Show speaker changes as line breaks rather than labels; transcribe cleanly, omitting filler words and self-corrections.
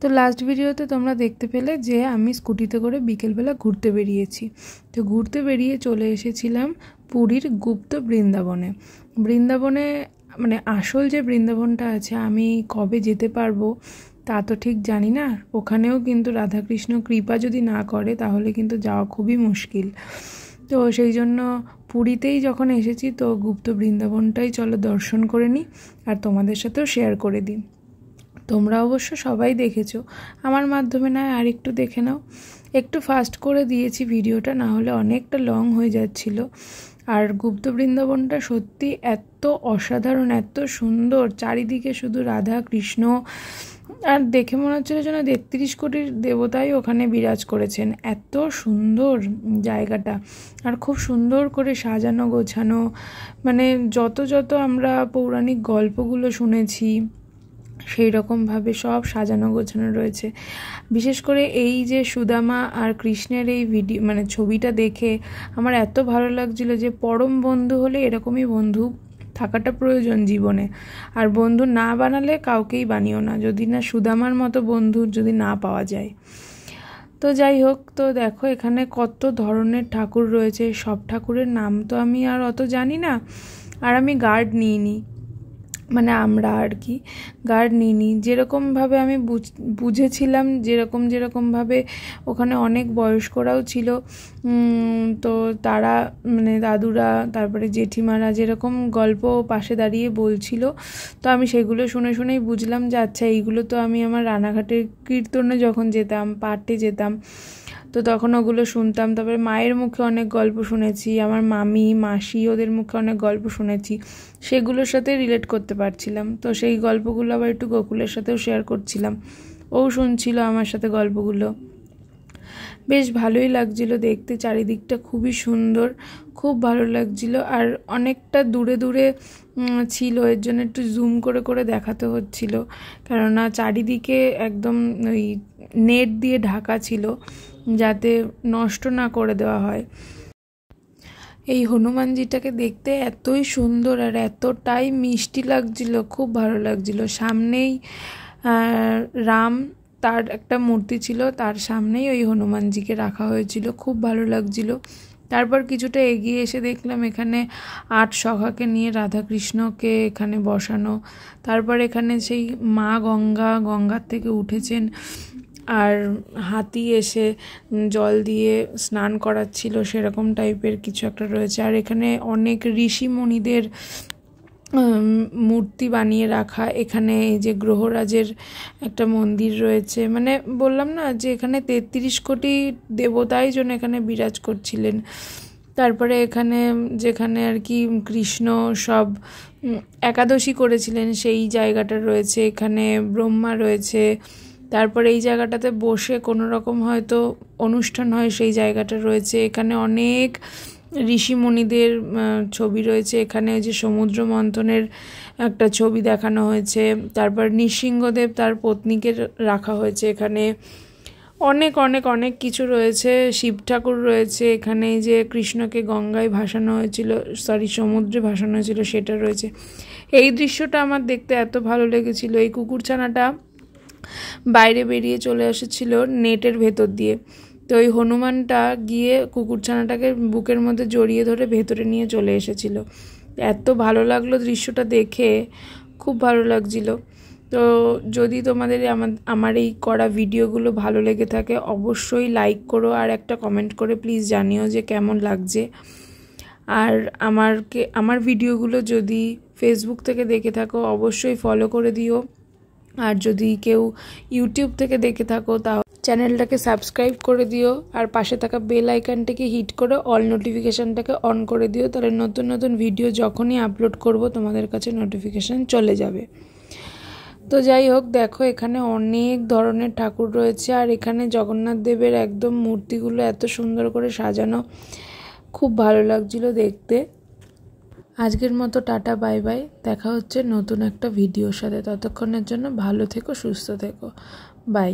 তো লাস্ট ভিডিওতে তোমরা দেখতে পেলে যে আমি স্কুটিতে করে বিকেলবেলা ঘুরতে বেরিয়েছি। তো ঘুরতে বেরিয়ে চলে এসেছিলাম পুরীর গুপ্ত বৃন্দাবনে। বৃন্দাবনে মানে আসল যে বৃন্দাবনটা আছে আমি কবে যেতে পারবো তা তো ঠিক জানি না। ওখানেও কিন্তু রাধাকৃষ্ণ কৃপা যদি না করে তাহলে কিন্তু যাওয়া খুবই মুশকিল। তো সেই জন্য পুরীতেই যখন এসেছি তো গুপ্ত বৃন্দাবনটাই চলো দর্শন করে নিই আর তোমাদের সাথেও শেয়ার করে দিই। তোমরা অবশ্য সবাই দেখেছো, আমার মাধ্যমে নয় আর একটু দেখে নাও। একটু ফাস্ট করে দিয়েছি ভিডিওটা, না হলে অনেকটা লং হয়ে যাচ্ছিল। আর গুপ্ত বৃন্দাবনটা সত্যি এত অসাধারণ, এত সুন্দর, চারিদিকে শুধু রাধা কৃষ্ণ, আর দেখে মনে হচ্ছিল যেন ৩৩ কোটির দেবতাই ওখানে বিরাজ করেছেন। এত সুন্দর জায়গাটা, আর খুব সুন্দর করে সাজানো গোছানো। মানে যত আমরা পৌরাণিক গল্পগুলো শুনেছি সেই রকমভাবে সব সাজানো গোছানো রয়েছে। বিশেষ করে এই যে সুদামা আর কৃষ্ণের এই ভিডিও মানে ছবিটা দেখে আমার এত ভালো লাগছিল যে পরম বন্ধু হলে এরকমই বন্ধু থাকাটা প্রয়োজন জীবনে। আর বন্ধু না বানালে কাউকেই বানিও না, যদি না সুদামার মতো বন্ধু যদি না পাওয়া যায়। তো যাই হোক, তো দেখো এখানে কত ধরনের ঠাকুর রয়েছে। সব ঠাকুরের নাম তো আমি আর অত জানি না, আর আমি গার্ড নিইনি, মানে আমরা আর কি গার্ড নিইনি। যেরকমভাবে আমি বুঝেছিলাম, যেরকমভাবে ওখানে অনেক বয়স্করাও ছিল, তো তারা মানে দাদুরা তারপরে জেঠিমারা যেরকম গল্প পাশে দাঁড়িয়ে বলছিল, তো আমি সেগুলো শুনেই বুঝলাম যে আচ্ছা এইগুলো তো আমি আমার রানাঘাটের কীর্তনে যখন যেতাম, পাঠে যেতাম, তো তখন ওগুলো শুনতাম। তারপরে মায়ের মুখে অনেক গল্প শুনেছি, আমার মামি মাসি ওদের মুখে অনেক গল্প শুনেছি, সেগুলোর সাথে রিলেট করতে পারছিলাম। তো সেই গল্পগুলো আবার একটু গোকুলের সাথেও শেয়ার করছিলাম, ও শুনছিল আমার সাথে গল্পগুলো। বেশ ভালোই লাগছিল দেখতে, চারিদিকটা খুবই সুন্দর, খুব ভালো লাগছিল। আর অনেকটা দূরে ছিল, এর জন্য একটু জুম করে দেখাতে হচ্ছিল, কেননা চারিদিকে একদম ওই নেট দিয়ে ঢাকা ছিল যাতে নষ্ট না করে দেওয়া হয়। এই হনুমানজিটাকে দেখতে এতই সুন্দর আর এতটাই মিষ্টি লাগছিল, খুব ভালো লাগছিল। সামনেই রাম তার একটা মূর্তি ছিল, তার সামনেই ওই হনুমানজিকে রাখা হয়েছিল, খুব ভালো লাগছিল। তারপর কিছুটা এগিয়ে এসে দেখলাম এখানে ৮ সখাকে নিয়ে রাধাকৃষ্ণকে এখানে বসানো। তারপর এখানে সেই মা গঙ্গার থেকে উঠেছেন, আর হাতি এসে জল দিয়ে স্নান করাচ্ছিল, সেরকম টাইপের কিছু একটা রয়েছে। আর এখানে অনেক ঋষি মুনিদের মূর্তি বানিয়ে রাখা। এখানে এই যে গ্রহরাজের একটা মন্দির রয়েছে, মানে বললাম না যে এখানে ৩৩ কোটি দেবতাই যেন এখানে বিরাজ করছিলেন। তারপরে এখানে যেখানে আর কি কৃষ্ণ সব একাদশী করেছিলেন সেই জায়গাটা রয়েছে, এখানে ব্রহ্মা রয়েছে। তারপরে এই জায়গাটাতে বসে কোনো রকম হয়তো অনুষ্ঠান হয়, সেই জায়গাটা রয়েছে। এখানে অনেক ঋষি মুনিদের ছবি রয়েছে। এখানে যে সমুদ্র মন্থনের একটা ছবি দেখানো হয়েছে। তারপর নৃসিংহদেব তার পত্নীকে রাখা হয়েছে এখানে। অনেক কিছু রয়েছে। শিব ঠাকুর রয়েছে এখানে, যে কৃষ্ণকে গঙ্গায় ভাসানো হয়েছিল, সমুদ্রে ভাসানো হয়েছিল, সেটা রয়েছে। এই দৃশ্যটা আমার দেখতে এত ভালো লেগেছিল। এই কুকুরছানাটা বাইরে বেরিয়ে চলে এসেছিল নেটের ভেতর দিয়ে, তো ওই হনুমানটা গিয়ে কুকুরছানাটাকে বুকের মধ্যে জড়িয়ে ধরে ভেতরে নিয়ে চলে এসেছিল। এত ভালো লাগলো দৃশ্যটা দেখে, খুব ভালো লাগছিল। তো যদি তোমাদের আমার এই করা ভিডিওগুলো ভালো লেগে থাকে অবশ্যই লাইক করো, আর একটা কমেন্ট করে প্লিজ জানিও যে কেমন লাগছে। আর আমার ভিডিওগুলো যদি ফেসবুক থেকে দেখে থাকো অবশ্যই ফলো করে দিও, আর যদি কেউ ইউটিউব থেকে দেখে থাকো তাহলে চ্যানেলটাকে সাবস্ক্রাইব করে দিও, আর পাশে থাকা বেল আইকনটাকে হিট করে অল নোটিফিকেশানটাকে অন করে দিও, তাহলে নতুন ভিডিও যখনই আপলোড করব তোমাদের কাছে নোটিফিকেশান চলে যাবে। তো যাই হোক, দেখো এখানে অনেক ধরনের ঠাকুর রয়েছে, আর এখানে জগন্নাথ দেবের একদম মূর্তিগুলো এত সুন্দর করে সাজানো, খুব ভালো লাগছিল দেখতে। আজকের মতো টাটা, বাই বাই, দেখা হচ্ছে নতুন একটা ভিডিওর সাথে। ততক্ষণের জন্য ভালো থেকো, সুস্থ থেকো, বাই।